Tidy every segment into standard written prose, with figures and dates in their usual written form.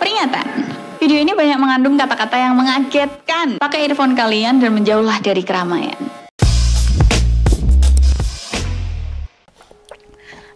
Peringatan, video ini banyak mengandung kata-kata yang mengagetkan. Pakai earphone kalian dan menjauhlah dari keramaian.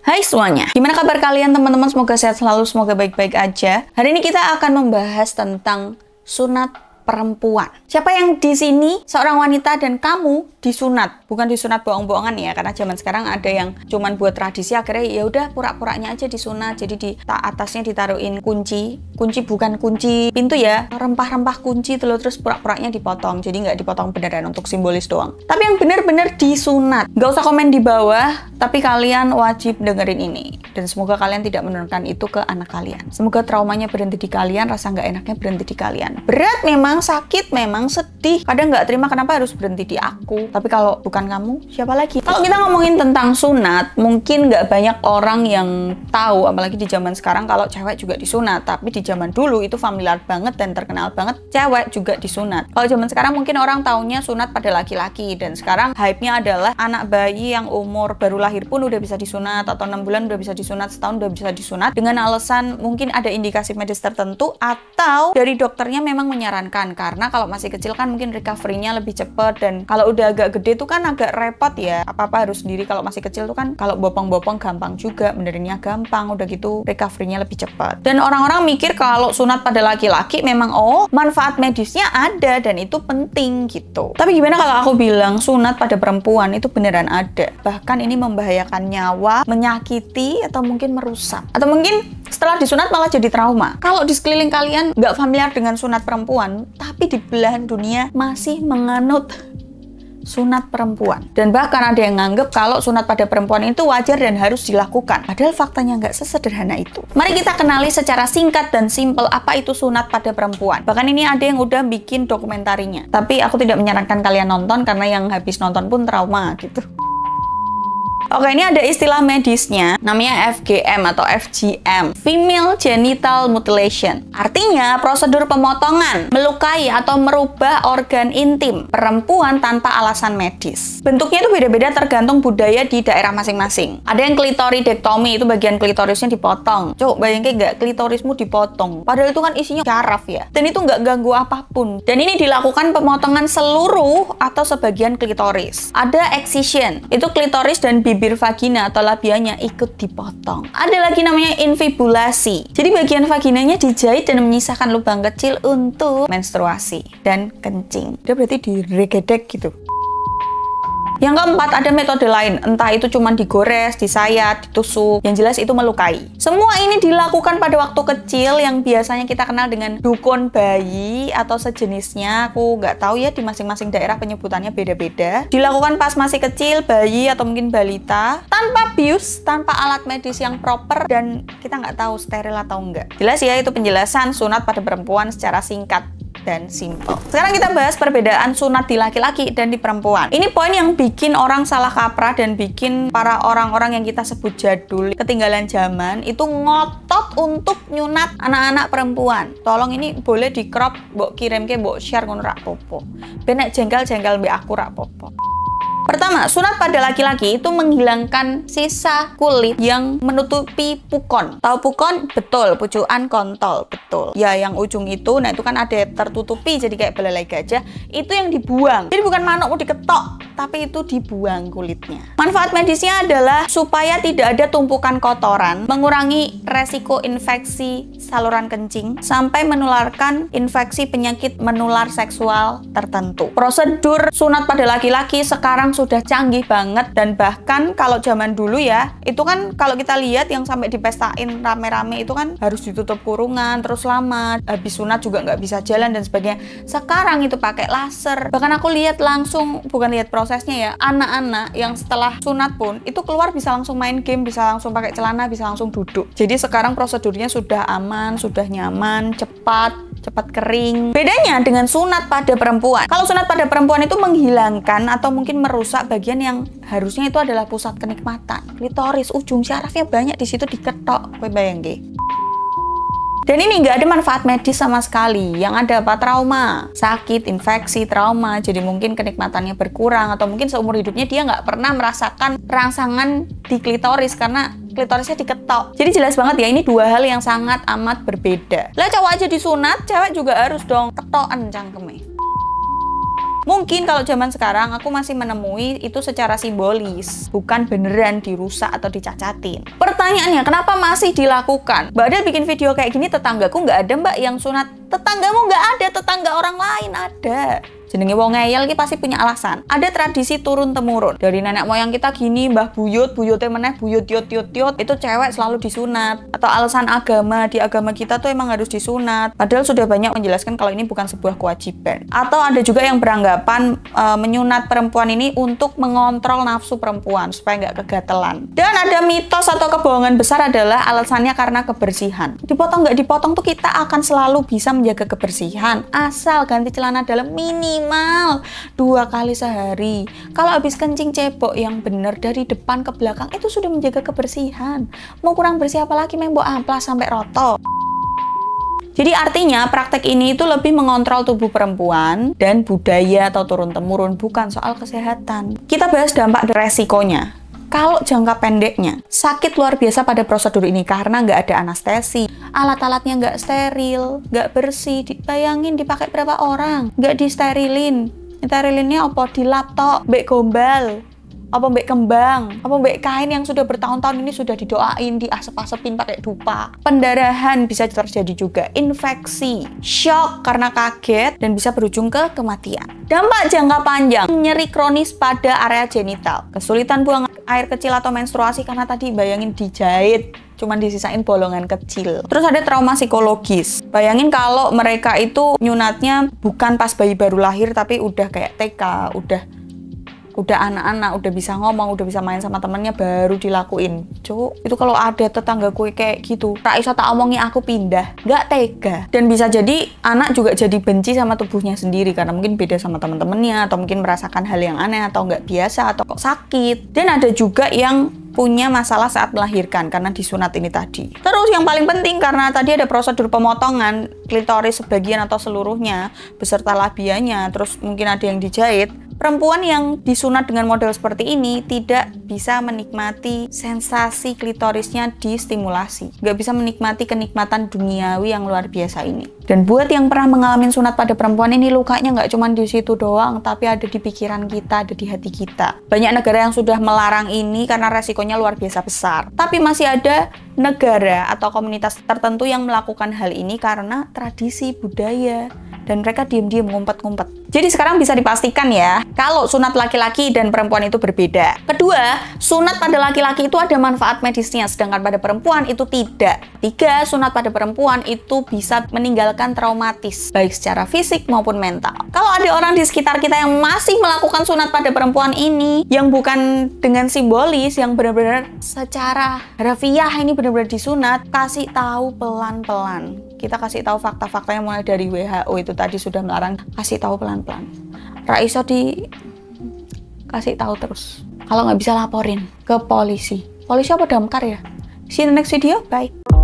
Hai semuanya, gimana kabar kalian teman-teman? Semoga sehat selalu, semoga baik-baik aja. Hari ini kita akan membahas tentang sunat perempuan. Siapa yang di sini seorang wanita dan kamu disunat? Bukan disunat bohong-bohongan ya, karena zaman sekarang ada yang cuman buat tradisi, akhirnya ya udah pura-puranya aja disunat. Jadi di atasnya ditaruhin kunci bukan kunci pintu ya, rempah-rempah kunci terus pura-puranya dipotong. Jadi nggak dipotong beneran, untuk simbolis doang. Tapi yang bener-bener disunat, nggak usah komen di bawah, tapi kalian wajib dengerin ini. Dan semoga kalian tidak menurunkan itu ke anak kalian. Semoga traumanya berhenti di kalian, rasa nggak enaknya berhenti di kalian. Berat memang, sakit memang, sedih, kadang nggak terima kenapa harus berhenti di aku. Tapi kalau bukan kamu, siapa lagi? Kalau kita ngomongin tentang sunat, mungkin nggak banyak orang yang tahu, apalagi di zaman sekarang kalau cewek juga disunat. Tapi di zaman dulu itu familiar banget dan terkenal banget, cewek juga disunat. Kalau zaman sekarang mungkin orang taunya sunat pada laki-laki, dan sekarang hype-nya adalah anak bayi yang umur baru lahir pun udah bisa disunat, atau 6 bulan udah bisa disunat, setahun udah bisa disunat, dengan alasan mungkin ada indikasi medis tertentu, atau dari dokternya memang menyarankan. Karena kalau masih kecil kan mungkin recovery-nya lebih cepat, dan kalau udah agak gede tuh kan agak repot ya, apa-apa harus sendiri. Kalau masih kecil tuh kan kalau bopong-bopong gampang juga, benerinnya gampang, udah gitu recovery-nya lebih cepat. Dan orang-orang mikir kalau sunat pada laki-laki memang manfaat medisnya ada dan itu penting gitu. Tapi gimana kalau aku bilang sunat pada perempuan itu beneran ada, bahkan ini membahayakan nyawa, menyakiti, atau mungkin merusak, atau mungkin setelah disunat malah jadi trauma. Kalau di sekeliling kalian nggak familiar dengan sunat perempuan, tapi di belahan dunia masih menganut sunat perempuan. Dan bahkan ada yang nganggep kalau sunat pada perempuan itu wajar dan harus dilakukan. Padahal faktanya nggak sesederhana itu. Mari kita kenali secara singkat dan simpel apa itu sunat pada perempuan. Bahkan ini ada yang udah bikin dokumentarinya. Tapi aku tidak menyarankan kalian nonton, karena yang habis nonton pun trauma gitu. Oke, ini ada istilah medisnya, namanya FGM atau FGM, Female Genital Mutilation. Artinya prosedur pemotongan, melukai atau merubah organ intim perempuan tanpa alasan medis. Bentuknya itu beda-beda tergantung budaya di daerah masing-masing. Ada yang klitoridektomi, itu bagian klitorisnya dipotong. Coba bayangin nggak, klitorismu dipotong, padahal itu kan isinya syaraf ya, dan itu nggak ganggu apapun. Dan ini dilakukan pemotongan seluruh atau sebagian klitoris. Ada excision, itu klitoris dan bibir vagina atau labianya ikut dipotong. Ada lagi namanya infibulasi. Jadi bagian vaginanya dijahit dan menyisakan lubang kecil untuk menstruasi dan kencing. Dia berarti diregedek gitu. Yang keempat, ada metode lain, entah itu cuma digores, disayat, ditusuk, yang jelas itu melukai. Semua ini dilakukan pada waktu kecil yang biasanya kita kenal dengan dukun bayi atau sejenisnya. Aku nggak tahu ya, di masing-masing daerah penyebutannya beda-beda. Dilakukan pas masih kecil, bayi atau mungkin balita, tanpa bius, tanpa alat medis yang proper, dan kita nggak tahu steril atau enggak. Jelas ya, itu penjelasan sunat pada perempuan secara singkat dan simple. Sekarang kita bahas perbedaan sunat di laki-laki dan di perempuan. Ini poin yang bikin orang salah kaprah dan bikin para orang-orang yang kita sebut jadul, ketinggalan zaman, itu ngotot untuk nyunat anak-anak perempuan. Tolong ini boleh di crop, mbok kirim ke, mbok share ngono rak popo. Benek jengkel-jengkel mbek aku rak popo. Pertama, sunat pada laki-laki itu menghilangkan sisa kulit yang menutupi pukon. Tahu pukon? Betul, pucukan kontol, betul. Ya, yang ujung itu, nah itu kan ada tertutupi jadi kayak belalai gajah, itu yang dibuang. Jadi bukan manukmu diketok, tapi itu dibuang kulitnya. Manfaat medisnya adalah supaya tidak ada tumpukan kotoran, mengurangi resiko infeksi saluran kencing, sampai menularkan infeksi penyakit menular seksual tertentu. Prosedur sunat pada laki-laki sekarang sudah canggih banget, dan bahkan kalau zaman dulu ya, itu kan kalau kita lihat yang sampai dipestain rame-rame itu kan harus ditutup kurungan terus lama, habis sunat juga nggak bisa jalan dan sebagainya. Sekarang itu pakai laser. Bahkan aku lihat langsung, bukan lihat prosesnya ya, anak-anak yang setelah sunat pun itu keluar bisa langsung main game, bisa langsung pakai celana, bisa langsung duduk. Jadi sekarang prosedurnya sudah aman, sudah nyaman, cepat kering. Bedanya dengan sunat pada perempuan. Kalau sunat pada perempuan itu menghilangkan atau mungkin merusak bagian yang harusnya itu adalah pusat kenikmatan. Klitoris, ujung syarafnya banyak di situ diketok. Kowe bayangke. Dan ini nggak ada manfaat medis sama sekali. Yang ada apa? Trauma, sakit, infeksi, trauma. Jadi mungkin kenikmatannya berkurang, atau mungkin seumur hidupnya dia nggak pernah merasakan rangsangan di klitoris karena klitorisnya diketok. Jadi jelas banget ya, ini dua hal yang sangat amat berbeda. Lah cowok aja disunat, cewek juga harus dong ketokan cangkeme. Mungkin kalau zaman sekarang aku masih menemui itu secara simbolis, bukan beneran dirusak atau dicacatin. Pertanyaannya, kenapa masih dilakukan? Mbak Adel bikin video kayak gini, tetanggaku nggak ada mbak yang sunat. Tetanggamu nggak ada, tetangga orang lain ada. Jenenge wong ngeyel iki pasti punya alasan. Ada tradisi turun temurun. Dari nenek moyang kita gini, mbah buyut, buyutnya meneh, buyut yut, itu cewek selalu disunat. Atau alasan agama, di agama kita tuh emang harus disunat. Padahal sudah banyak menjelaskan kalau ini bukan sebuah kewajiban. Atau ada juga yang beranggapan menyunat perempuan ini untuk mengontrol nafsu perempuan supaya nggak kegatelan. Dan ada mitos atau kebohongan besar adalah alasannya karena kebersihan. Dipotong nggak dipotong tuh kita akan selalu bisa menjaga kebersihan asal ganti celana dalam minimal 2 kali sehari. Kalau habis kencing cebok yang benar dari depan ke belakang itu sudah menjaga kebersihan. Mau kurang bersih apalagi mbok amplas sampai roto. Jadi artinya praktek ini itu lebih mengontrol tubuh perempuan dan budaya atau turun-temurun, bukan soal kesehatan. Kita bahas dampak dan resikonya. Kalau jangka pendeknya, sakit luar biasa pada prosedur ini karena nggak ada anestesi, alat-alatnya nggak steril, nggak bersih. Bayangin dipakai berapa orang, nggak disterilin. Sterilinnya apa? Di laptop, mbek gombal, apa mbek kembang, apa mbek kain yang sudah bertahun-tahun ini sudah didoain, diasep-asepin pakai dupa. Pendarahan bisa terjadi juga, infeksi, shock karena kaget, dan bisa berujung ke kematian. Dampak jangka panjang, nyeri kronis pada area genital, kesulitan buang air kecil atau menstruasi karena tadi bayangin dijahit, cuman disisain bolongan kecil. Terus ada trauma psikologis. Bayangin kalau mereka itu nyunatnya bukan pas bayi baru lahir, tapi udah kayak TK, udah anak-anak, udah bisa ngomong, udah bisa main sama temennya, baru dilakuin. Cuk, itu kalau ada tetanggaku kayak gitu, Raisa tak omongi aku pindah, nggak tega. Dan bisa jadi anak juga jadi benci sama tubuhnya sendiri karena mungkin beda sama teman-temannya, atau mungkin merasakan hal yang aneh atau nggak biasa, atau kok sakit. Dan ada juga yang punya masalah saat melahirkan karena disunat ini tadi. Terus yang paling penting, karena tadi ada prosedur pemotongan klitoris sebagian atau seluruhnya beserta labianya, terus mungkin ada yang dijahit. Perempuan yang disunat dengan model seperti ini tidak bisa menikmati sensasi klitorisnya distimulasi. Nggak bisa menikmati kenikmatan duniawi yang luar biasa ini. Dan buat yang pernah mengalami sunat pada perempuan ini, lukanya nggak cuma di situ doang, tapi ada di pikiran kita, ada di hati kita. Banyak negara yang sudah melarang ini karena resikonya luar biasa besar. Tapi masih ada negara atau komunitas tertentu yang melakukan hal ini karena tradisi, budaya, dan mereka diam-diam ngumpet-ngumpet. Jadi sekarang bisa dipastikan ya, kalau sunat laki-laki dan perempuan itu berbeda. Kedua, sunat pada laki-laki itu ada manfaat medisnya, sedangkan pada perempuan itu tidak. Tiga, sunat pada perempuan itu bisa meninggalkan traumatis, baik secara fisik maupun mental. Kalau ada orang di sekitar kita yang masih melakukan sunat pada perempuan ini, yang bukan dengan simbolis, yang benar-benar secara harfiah ini benar-benar disunat, kasih tahu pelan-pelan. Kita kasih tahu fakta-fakta yang mulai dari WHO itu tadi sudah melarang, kasih tahu pelan-pelan. Raisa kasih tahu terus. Kalau nggak bisa laporin ke polisi. Polisi apa damkar ya? See you in the next video. Bye.